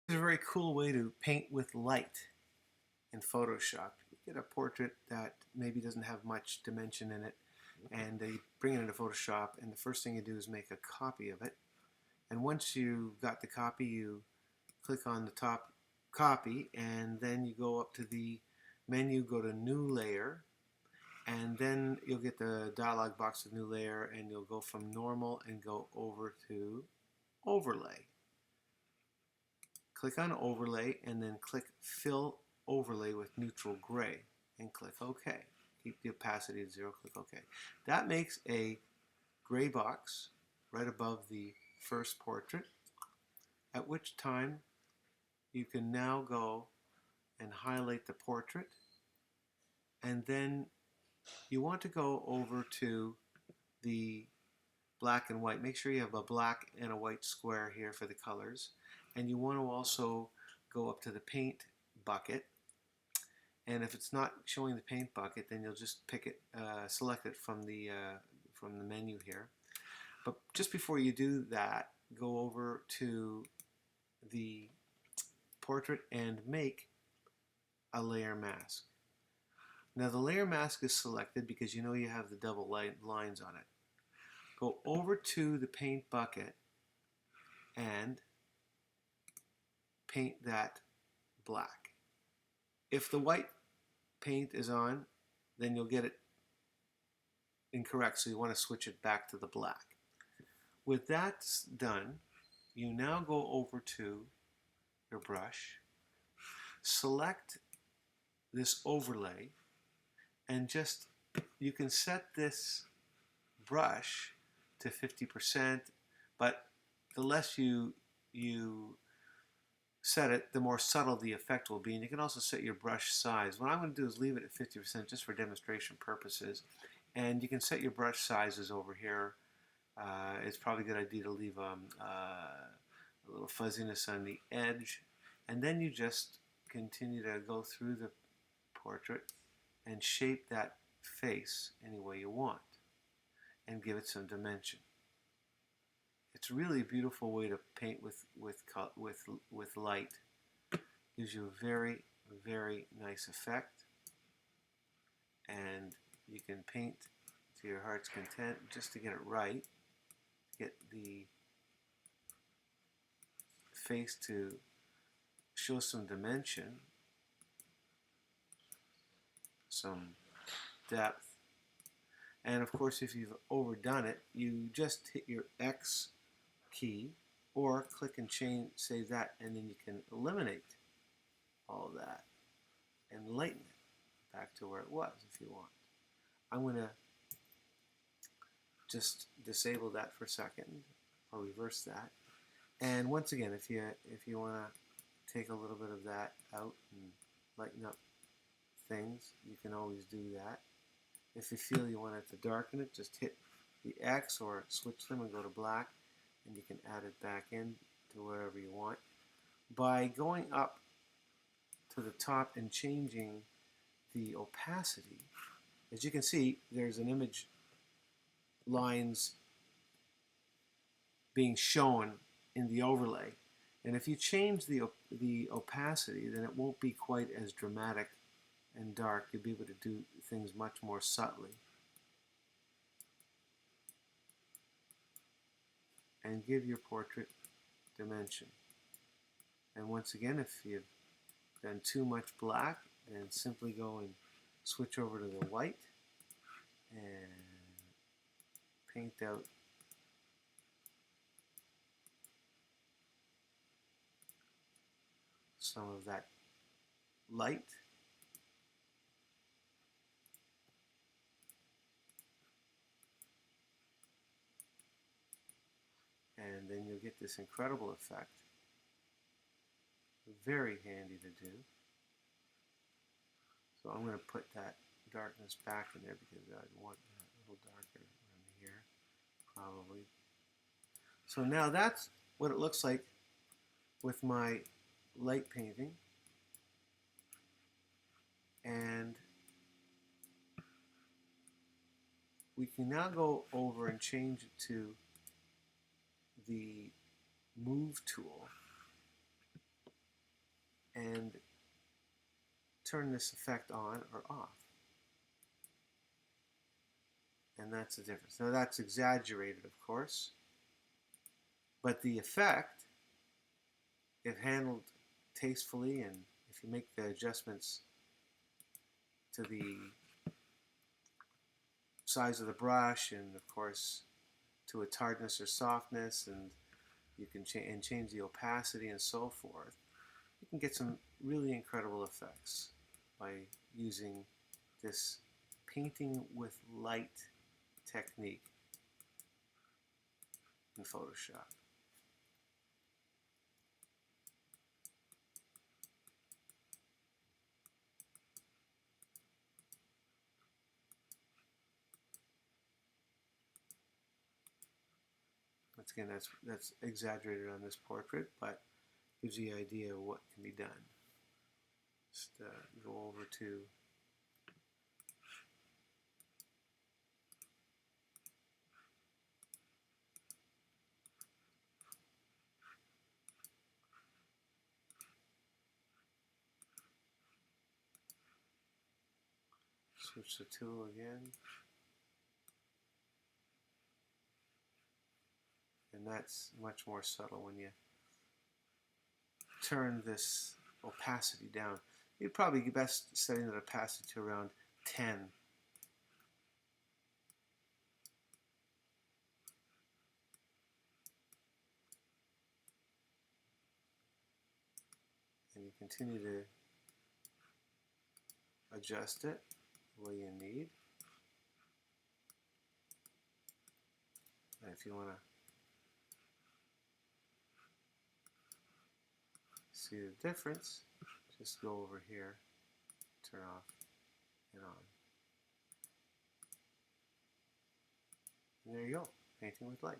It's a very cool way to paint with light in Photoshop. You get a portrait that maybe doesn't have much dimension in it, and you bring it into Photoshop, and the first thing you do is make a copy of it. And once you've got the copy, you click on the top copy, and then you go up to the menu, go to New Layer, and then you'll get the dialog box of New Layer, and you'll go from Normal and go over to Overlay. Click on Overlay and then click Fill Overlay with Neutral Gray and click OK. Keep the opacity at 0, click OK. That makes a gray box right above the first portrait, at which time you can now go and highlight the portrait, and then you want to go over to the black and white. Make sure you have a black and a white square here for the colors. And you want to also go up to the paint bucket. And if it's not showing the paint bucket, then you'll just pick it, select it from the menu here. But just before you do that, go over to the portrait and make a layer mask. Now the layer mask is selected because you know you have the double lines on it. Go over to the paint bucket and paint that black. If the white paint is on, then you'll get it incorrect, so you want to switch it back to the black. With that done, you now go over to your brush, select this overlay, and just, you can set this brush to 50%, but the less you set it, the more subtle the effect will be. And you can also set your brush size. What I'm going to do is leave it at 50% just for demonstration purposes. And you can set your brush sizes over here. It's probably a good idea to leave a little fuzziness on the edge. And then you just continue to go through the portrait and shape that face any way you want and give it some dimension. It's really a beautiful way to paint with light. Gives you a very, very nice effect, and you can paint to your heart's content just to get it right. Get the face to show some dimension, some depth, and of course if you've overdone it, you just hit your X key or click and change, save that, and then you can eliminate all of that and lighten it back to where it was if you want. I'm going to just disable that for a second or reverse that. And once again, if you want to take a little bit of that out and lighten up things, you can always do that. If you feel you want it to darken it, just hit the X or switch them and go to black, and you can add it back in to wherever you want. By going up to the top and changing the opacity, as you can see, there's an image lines being shown in the overlay. And if you change the opacity, then it won't be quite as dramatic and dark. You'll be able to do things much more subtly. And give your portrait dimension. And once again, if you've done too much black, then simply go and switch over to the white and paint out some of that light. And then you'll get this incredible effect. Very handy to do. So I'm going to put that darkness back in there because I want that a little darker around here, probably. So now that's what it looks like with my light painting. And we can now go over and change it to the Move tool. and turn this effect on or off. And that's the difference. Now that's exaggerated, of course, but the effect, if handled tastefully and if you make the adjustments to the size of the brush and of course to its hardness or softness, and you can change the opacity and so forth, you can get some really incredible effects by using this painting with light technique in Photoshop. Once again, that's exaggerated on this portrait, but gives you the idea of what can be done. Just go over to switch the tool again, and that's much more subtle when you turn this opacity down. You'd probably be best setting the opacity to around 10. And you continue to adjust it the way you need. And if you want to see the difference, just go over here, turn off and on. And there you go, painting with light.